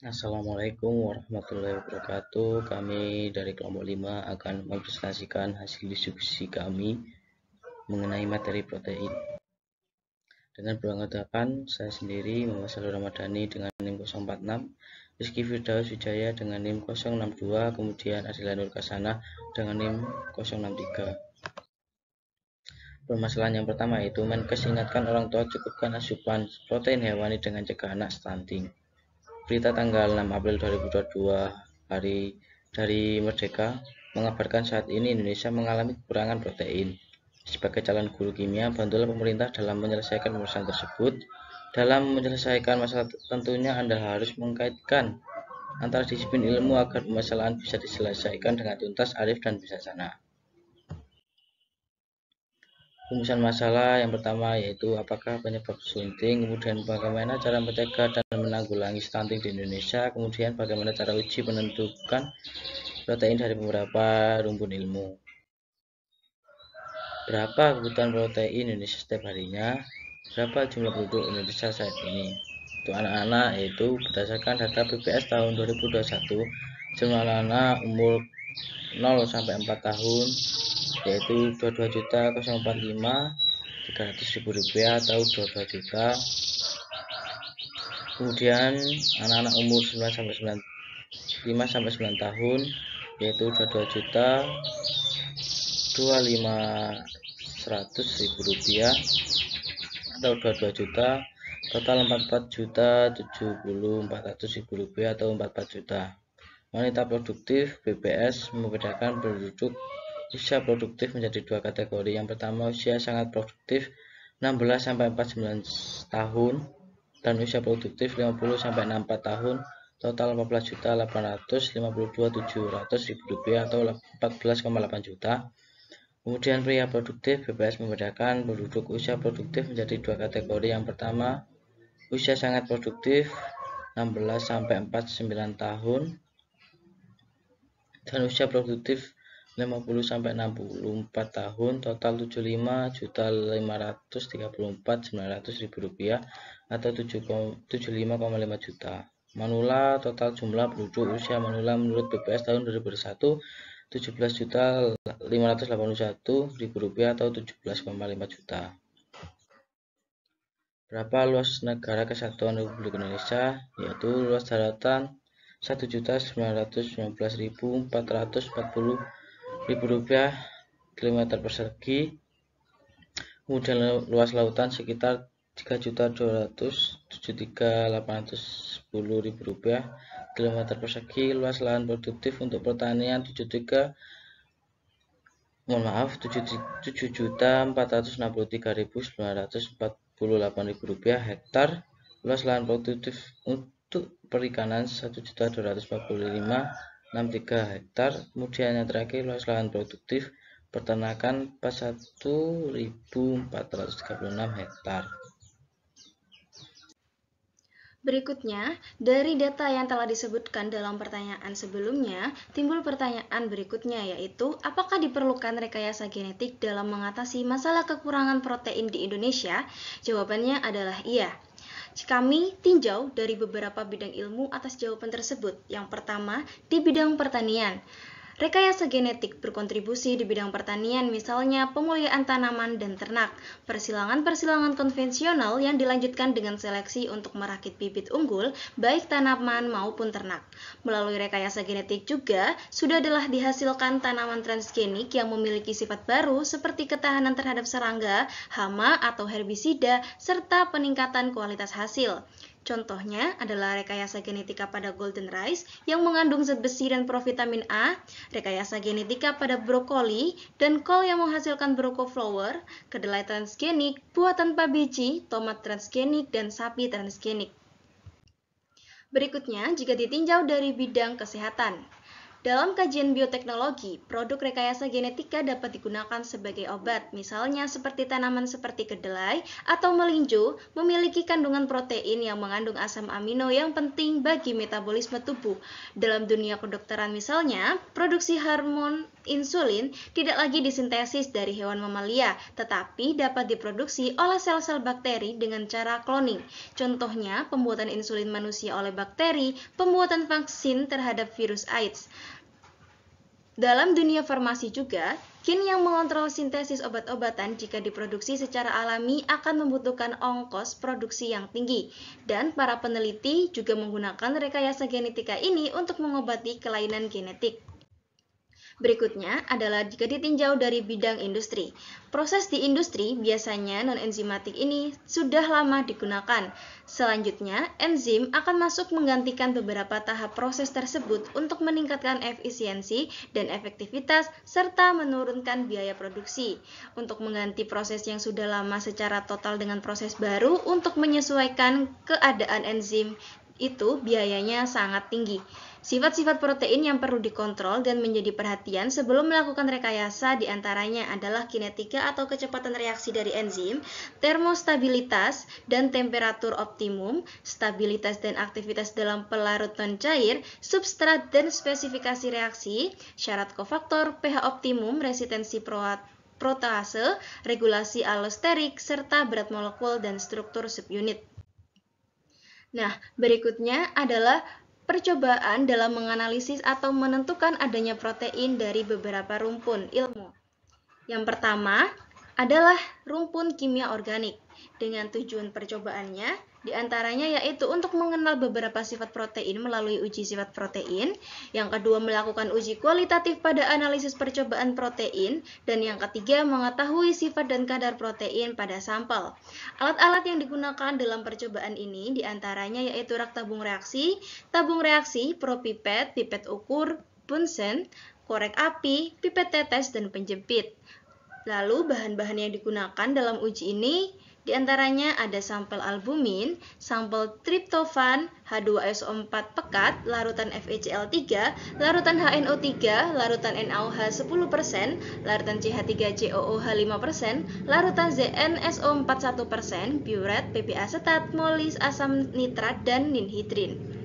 Assalamualaikum warahmatullahi wabarakatuh. Kami dari kelompok 5 akan mempresentasikan hasil diskusi kami mengenai materi protein. Dengan beranggotakan saya sendiri, Muhammad Salur Ramadhani dengan NIM 046, Rizky Firdaus Wijaya dengan NIM 062, kemudian Adila Nur Kasana dengan NIM 063. Permasalahan yang pertama yaitu Menkes ingatkan orang tua cukupkan asupan protein hewani dengan cegah anak stunting. Berita tanggal 6 April 2022 hari dari Merdeka mengabarkan saat ini Indonesia mengalami kekurangan protein. Sebagai calon guru kimia, bantulah pemerintah dalam menyelesaikan permasalahan tersebut. Dalam menyelesaikan masalah tentunya Anda harus mengkaitkan antara disiplin ilmu agar permasalahan bisa diselesaikan dengan tuntas, arif, dan bijaksana. Rumusan masalah yang pertama yaitu apakah penyebab stunting, kemudian bagaimana cara mencegah dan menanggulangi stunting di Indonesia, kemudian bagaimana cara uji menentukan protein dari beberapa rumpun ilmu. Berapa kebutuhan protein Indonesia setiap harinya? Berapa jumlah penduduk Indonesia saat ini? Untuk anak-anak yaitu berdasarkan data BPS tahun 2021, jumlah anak-anak umur 0 sampai 4 tahun yaitu 22.045.300.000 rupiah atau 22 juta. Kemudian anak-anak umur 5 sampai 9 tahun yaitu 22 juta 25.100.000 rupiah atau 22 juta, total 44 juta 74.000 rupiah atau 44 juta. Wanita produktif BPS membedakan penduduk usia produktif menjadi dua kategori. Yang pertama usia sangat produktif 16 sampai 49 tahun dan usia produktif 50 sampai 64 tahun, total 14.852.700.000 rupiah atau 14,8 juta. Kemudian pria produktif BPS membedakan penduduk usia produktif menjadi dua kategori. Yang pertama usia sangat produktif 16 sampai 49 tahun dan usia produktif 50 sampai 64 tahun, total 75.534.900.000 rupiah atau 75,5 juta. Manula total jumlah penduduk usia manula menurut BPS tahun 2021 17.581.000 rupiah atau 17,5 juta. Berapa luas negara kesatuan Republik Indonesia? Yaitu luas daratan 1.919.440.000 rupiah kilometer persegi. Kemudian luas lautan sekitar 3.273.810.000 rupiah kilometer persegi. Luas lahan produktif untuk pertanian 7.463.948.000 rupiah hektar. Luas lahan produktif untuk perikanan 1.245.063 hektar. Kemudian yang terakhir luas lahan produktif peternakan 1.436 hektar. Berikutnya, dari data yang telah disebutkan dalam pertanyaan sebelumnya, timbul pertanyaan berikutnya yaitu, apakah diperlukan rekayasa genetik dalam mengatasi masalah kekurangan protein di Indonesia? Jawabannya adalah iya. Kami tinjau dari beberapa bidang ilmu atas jawaban tersebut. Yang pertama, di bidang pertanian. Rekayasa genetik berkontribusi di bidang pertanian, misalnya pemuliaan tanaman dan ternak, persilangan-persilangan konvensional yang dilanjutkan dengan seleksi untuk merakit bibit unggul, baik tanaman maupun ternak. Melalui rekayasa genetik juga sudah telah dihasilkan tanaman transgenik yang memiliki sifat baru seperti ketahanan terhadap serangga, hama atau herbisida, serta peningkatan kualitas hasil. Contohnya adalah rekayasa genetika pada golden rice yang mengandung zat besi dan provitamin A, rekayasa genetika pada brokoli dan kol yang menghasilkan brokoflower, kedelai transgenik, buah tanpa biji, tomat transgenik, dan sapi transgenik. Berikutnya, jika ditinjau dari bidang kesehatan. Dalam kajian bioteknologi, produk rekayasa genetika dapat digunakan sebagai obat, misalnya seperti tanaman seperti kedelai atau melinjo memiliki kandungan protein yang mengandung asam amino yang penting bagi metabolisme tubuh. Dalam dunia kedokteran misalnya, produksi hormon insulin tidak lagi disintesis dari hewan mamalia, tetapi dapat diproduksi oleh sel-sel bakteri dengan cara cloning. Contohnya, pembuatan insulin manusia oleh bakteri, pembuatan vaksin terhadap virus AIDS. Dalam dunia farmasi juga, gen yang mengontrol sintesis obat-obatan jika diproduksi secara alami akan membutuhkan ongkos produksi yang tinggi, dan para peneliti juga menggunakan rekayasa genetika ini untuk mengobati kelainan genetik. Berikutnya adalah jika ditinjau dari bidang industri. Proses di industri biasanya non-enzimatik ini sudah lama digunakan. Selanjutnya, enzim akan masuk menggantikan beberapa tahap proses tersebut untuk meningkatkan efisiensi dan efektivitas serta menurunkan biaya produksi. Untuk mengganti proses yang sudah lama secara total dengan proses baru untuk menyesuaikan keadaan enzim itu biayanya sangat tinggi. Sifat-sifat protein yang perlu dikontrol dan menjadi perhatian sebelum melakukan rekayasa diantaranya adalah kinetika atau kecepatan reaksi dari enzim, termostabilitas dan temperatur optimum, stabilitas dan aktivitas dalam pelarut non-cair, substrat dan spesifikasi reaksi, syarat kofaktor, pH optimum, resistensi protease, regulasi allosterik, serta berat molekul dan struktur subunit. Nah, berikutnya adalah percobaan dalam menganalisis atau menentukan adanya protein dari beberapa rumpun ilmu. Yang pertama adalah rumpun kimia organik. Dengan tujuan percobaannya, diantaranya yaitu untuk mengenal beberapa sifat protein melalui uji sifat protein. Yang kedua, melakukan uji kualitatif pada analisis percobaan protein. Dan yang ketiga, mengetahui sifat dan kadar protein pada sampel. Alat-alat yang digunakan dalam percobaan ini diantaranya yaitu rak tabung reaksi, propipet, pipet ukur, Bunsen, korek api, pipet tetes, dan penjepit. Lalu bahan-bahan yang digunakan dalam uji ini diantaranya ada sampel albumin, sampel triptofan, H2SO4 pekat, larutan FeCl3, larutan HNO3, larutan NaOH 10%, larutan CH3COOH 5%, larutan ZnSO4 1%, piuret, PP asetat, molis, asam nitrat, dan ninhidrin.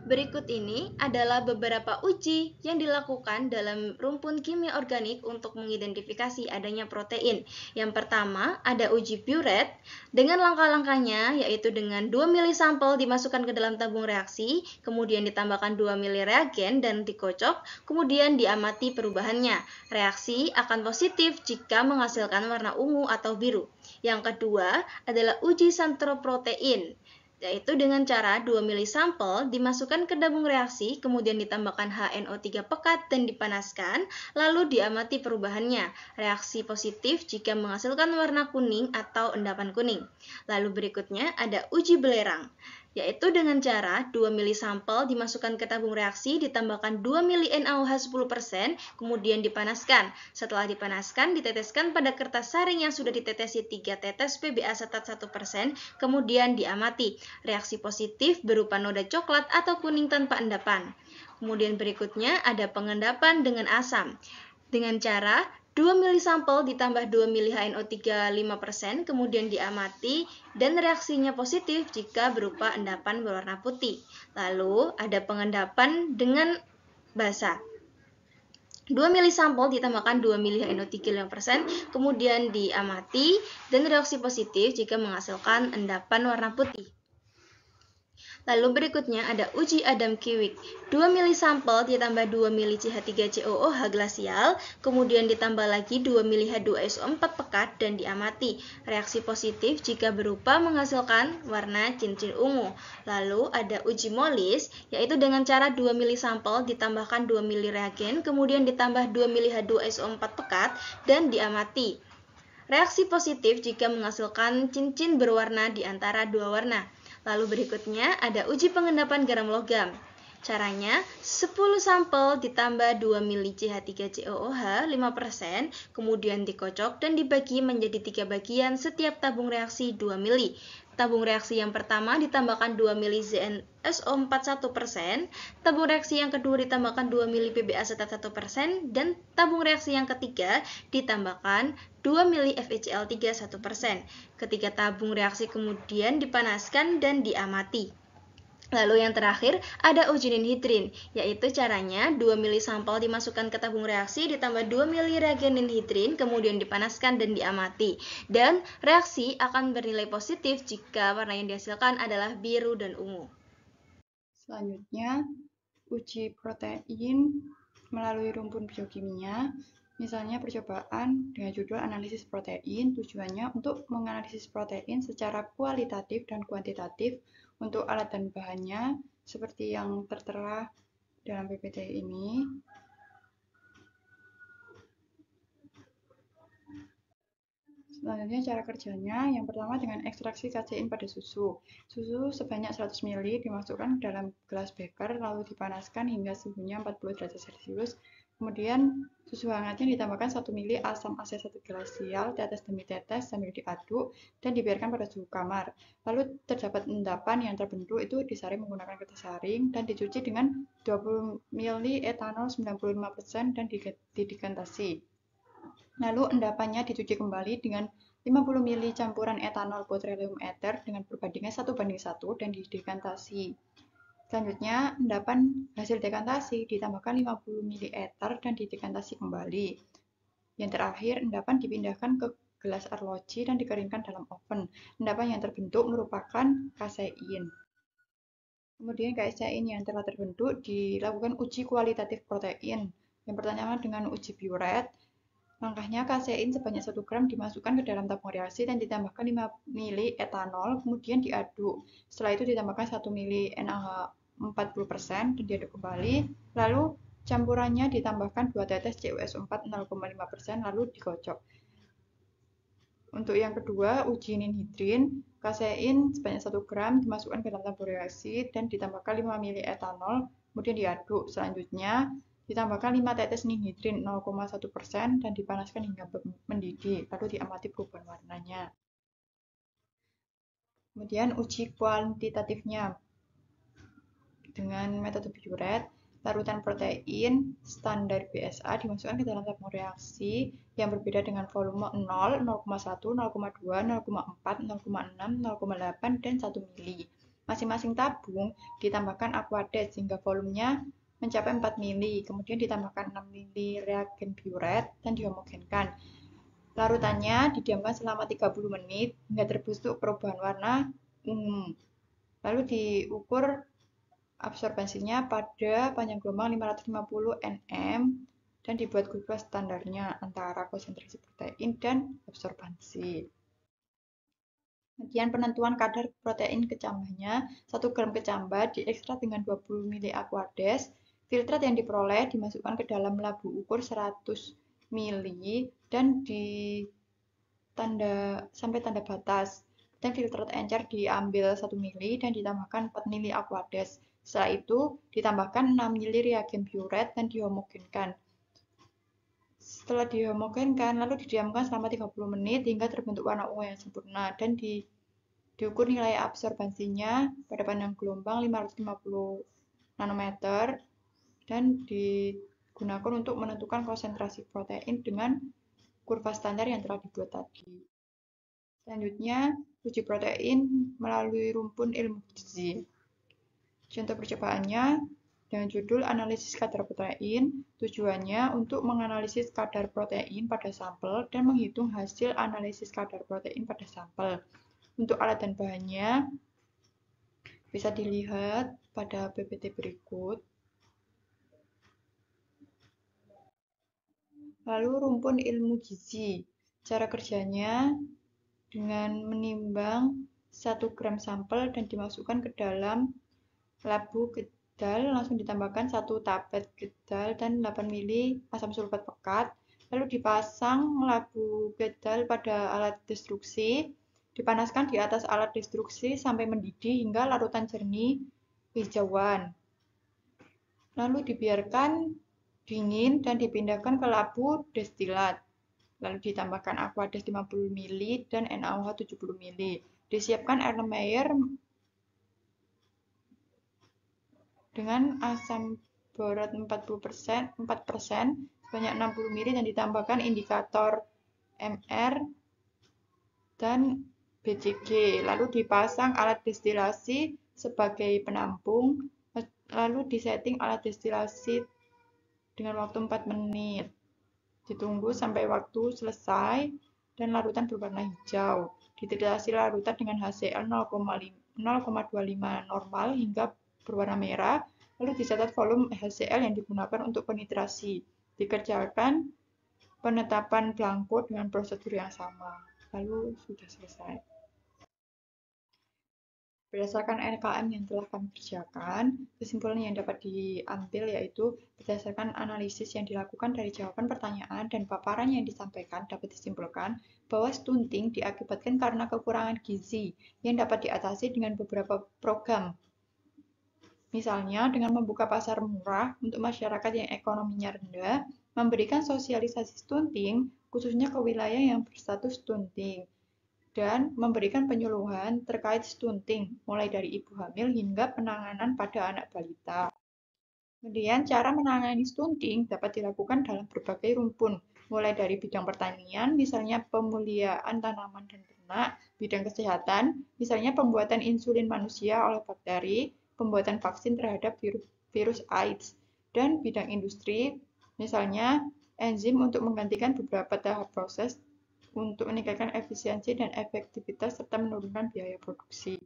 Berikut ini adalah beberapa uji yang dilakukan dalam rumpun kimia organik untuk mengidentifikasi adanya protein. Yang pertama, ada uji piuret dengan langkah-langkahnya, yaitu dengan 2 mili sampel dimasukkan ke dalam tabung reaksi, kemudian ditambahkan 2 mili reagen dan dikocok, kemudian diamati perubahannya. Reaksi akan positif jika menghasilkan warna ungu atau biru. Yang kedua adalah uji sentroprotein, yaitu dengan cara 2 mili sampel dimasukkan ke tabung reaksi, kemudian ditambahkan HNO3 pekat dan dipanaskan, lalu diamati perubahannya. Reaksi positif jika menghasilkan warna kuning atau endapan kuning. Lalu berikutnya ada uji belerang, yaitu dengan cara 2 mili sampel dimasukkan ke tabung reaksi, ditambahkan 2 mili NaOH 10%, kemudian dipanaskan. Setelah dipanaskan, diteteskan pada kertas saring yang sudah ditetesi 3 tetes PB asetat 1%, kemudian diamati. Reaksi positif berupa noda coklat atau kuning tanpa endapan. Kemudian berikutnya ada pengendapan dengan asam. Dengan cara 2 mili sampel ditambah 2 mili HNO3 5%, kemudian diamati dan reaksinya positif jika berupa endapan berwarna putih. Lalu ada pengendapan dengan basa. 2 mili sampel ditambahkan 2 mili HNO3 5%, kemudian diamati dan reaksi positif jika menghasilkan endapan warna putih. Lalu berikutnya ada uji Adam-Kiewicz. 2 mili sampel ditambah 2 mili CH3COOH glasial, kemudian ditambah lagi 2 mili H2SO4 pekat dan diamati. Reaksi positif jika berupa menghasilkan warna cincin ungu. Lalu ada uji Molis, yaitu dengan cara 2 mili sampel ditambahkan 2 mili reagen, kemudian ditambah 2 mili H2SO4 pekat dan diamati. Reaksi positif jika menghasilkan cincin berwarna di antara dua warna. Lalu berikutnya ada uji pengendapan garam logam. Caranya, 10 sampel ditambah 2 mili CH3COOH 5%, kemudian dikocok dan dibagi menjadi 3 bagian setiap tabung reaksi 2 mili. Tabung reaksi yang pertama ditambahkan 2 mili ZnSO4 1%, tabung reaksi yang kedua ditambahkan 2 mili PB asetat 1%, dan tabung reaksi yang ketiga ditambahkan 2 mili FeCl3 1%. Ketiga tabung reaksi kemudian dipanaskan dan diamati. Lalu yang terakhir ada uji ninhidrin, yaitu caranya 2 mili sampel dimasukkan ke tabung reaksi ditambah 2 mili reagen ninhidrin kemudian dipanaskan dan diamati. Dan reaksi akan bernilai positif jika warna yang dihasilkan adalah biru dan ungu. Selanjutnya, uji protein melalui rumpun biokimia. Misalnya percobaan dengan judul analisis protein, tujuannya untuk menganalisis protein secara kualitatif dan kuantitatif untuk alat dan bahannya seperti yang tertera dalam PPT ini. Selanjutnya cara kerjanya, yang pertama dengan ekstraksi kasein pada susu. Susu sebanyak 100 ml dimasukkan ke dalam gelas beker lalu dipanaskan hingga suhunya 40 derajat Celcius. Kemudian susu hangatnya ditambahkan 1 ml asam asetat glasial tetes demi tetes sambil diaduk dan dibiarkan pada suhu kamar. Lalu terdapat endapan yang terbentuk itu disaring menggunakan kertas saring dan dicuci dengan 20 ml etanol 95% dan didegantasi. Lalu endapannya dicuci kembali dengan 50 ml campuran etanol botrelium ether dengan perbandingan 1:1 dan didegantasi. Selanjutnya, endapan hasil dekantasi ditambahkan 50 ml ether dan didegantasi kembali. Yang terakhir, endapan dipindahkan ke gelas arloji dan dikeringkan dalam oven. Endapan yang terbentuk merupakan kasein. Kemudian kasein yang telah terbentuk dilakukan uji kualitatif protein. Yang pertama dengan uji Biuret. Langkahnya kasein sebanyak 1 gram dimasukkan ke dalam tabung reaksi dan ditambahkan 5 ml etanol, kemudian diaduk. Setelah itu ditambahkan 1 ml NaOH 40% dan diaduk kembali. Lalu campurannya ditambahkan 2 tetes CuS4 0,5% lalu dikocok. Untuk yang kedua, uji ninhidrin, kasein sebanyak 1 gram dimasukkan ke dalam tabung reaksi dan ditambahkan 5 ml etanol, kemudian diaduk. Selanjutnya, ditambahkan 5 tetes ninhidrin 0,1% dan dipanaskan hingga mendidih, lalu diamati perubahan warnanya. Kemudian uji kuantitatifnya dengan metode Biuret, larutan protein standar BSA dimasukkan ke dalam tabung reaksi yang berbeda dengan volume 0, 0,1, 0,2, 0,4, 0,6, 0,8, dan 1 mili. Masing-masing tabung ditambahkan aquades sehingga volumenya mencapai 4 mili, kemudian ditambahkan 6 mili reagen Biuret dan dihomogenkan. Larutannya didiamkan selama 30 menit hingga terbentuk perubahan warna ungu. Lalu diukur absorbensinya pada panjang gelombang 550 nm dan dibuat kurva standarnya antara konsentrasi protein dan absorbensi. Kemudian penentuan kadar protein kecambahnya, 1 gram kecambah diekstrak dengan 20 ml aquades. Filtrat yang diperoleh dimasukkan ke dalam labu ukur 100 ml dan sampai tanda batas. Dan filtrat encer diambil 1 ml dan ditambahkan 4 ml aquades. Setelah itu ditambahkan 6 ml reagen Biuret dan dihomogenkan. Setelah dihomogenkan, lalu didiamkan selama 30 menit hingga terbentuk warna ungu yang sempurna dan diukur nilai absorbensinya pada panjang gelombang 550 nanometer dan digunakan untuk menentukan konsentrasi protein dengan kurva standar yang telah dibuat tadi. Selanjutnya, uji protein melalui rumpun ilmu gizi. Contoh percobaannya dengan judul analisis kadar protein, tujuannya untuk menganalisis kadar protein pada sampel dan menghitung hasil analisis kadar protein pada sampel. Untuk alat dan bahannya bisa dilihat pada PPT berikut. Lalu rumpun ilmu gizi. Cara kerjanya dengan menimbang 1 gram sampel dan dimasukkan ke dalam labu gedal, langsung ditambahkan 1 tablet gedal dan 8 ml asam sulfat pekat, lalu dipasang labu gedal pada alat destruksi, dipanaskan di atas alat destruksi sampai mendidih hingga larutan jernih hijauan. Lalu dibiarkan dingin dan dipindahkan ke labu destilat. Lalu ditambahkan aquades 50 ml dan NaOH 70 ml. Disiapkan Erlenmeyer dengan asam borat 4% sebanyak 60 ml dan ditambahkan indikator MR dan BCG. Lalu dipasang alat destilasi sebagai penampung, lalu disetting alat destilasi dengan waktu 4 menit. Ditunggu sampai waktu selesai dan larutan berwarna hijau. Dititrasi larutan dengan HCl 0,25 normal hingga berwarna merah, lalu dicatat volume HCl yang digunakan untuk penitrasi. Dikerjakan penetapan belangko dengan prosedur yang sama. Lalu sudah selesai. Berdasarkan LKM yang telah kami kerjakan, kesimpulan yang dapat diambil yaitu berdasarkan analisis yang dilakukan dari jawaban pertanyaan dan paparan yang disampaikan dapat disimpulkan bahwa stunting diakibatkan karena kekurangan gizi yang dapat diatasi dengan beberapa program. Misalnya dengan membuka pasar murah untuk masyarakat yang ekonominya rendah, memberikan sosialisasi stunting khususnya ke wilayah yang berstatus stunting, dan memberikan penyuluhan terkait stunting, mulai dari ibu hamil hingga penanganan pada anak balita. Kemudian, cara menangani stunting dapat dilakukan dalam berbagai rumpun, mulai dari bidang pertanian, misalnya pemuliaan tanaman dan ternak, bidang kesehatan, misalnya pembuatan insulin manusia oleh bakteri, pembuatan vaksin terhadap virus AIDS, dan bidang industri, misalnya enzim untuk menggantikan beberapa tahap proses untuk meningkatkan efisiensi dan efektivitas serta menurunkan biaya produksi.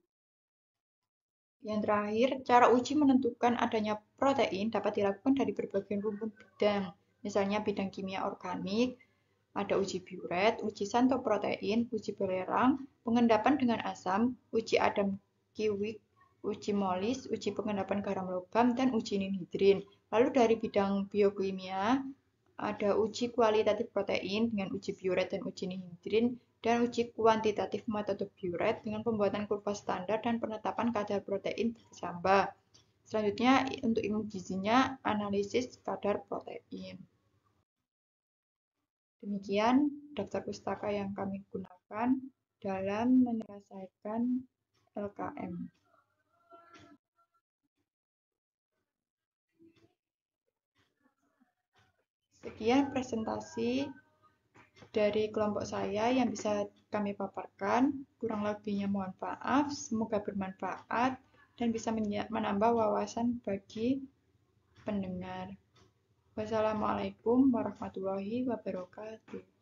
Yang terakhir, cara uji menentukan adanya protein dapat dilakukan dari berbagai rumpun bidang, misalnya bidang kimia organik, ada uji Biuret, uji santoprotein, uji belerang, pengendapan dengan asam, uji Adam-Kiewicz, uji Molis, uji pengendapan garam logam, dan uji ninhidrin. Lalu dari bidang biokimia, ada uji kualitatif protein dengan uji Biuret dan uji ninhidrin, dan uji kuantitatif metode Biuret dengan pembuatan kurva standar dan penetapan kadar protein bercambah. Selanjutnya, untuk ilmu gizinya, analisis kadar protein. Demikian daftar pustaka yang kami gunakan dalam menyelesaikan LKM. Sekian presentasi dari kelompok saya yang bisa kami paparkan. Kurang lebihnya mohon maaf, semoga bermanfaat dan bisa menambah wawasan bagi pendengar. Wassalamualaikum warahmatullahi wabarakatuh.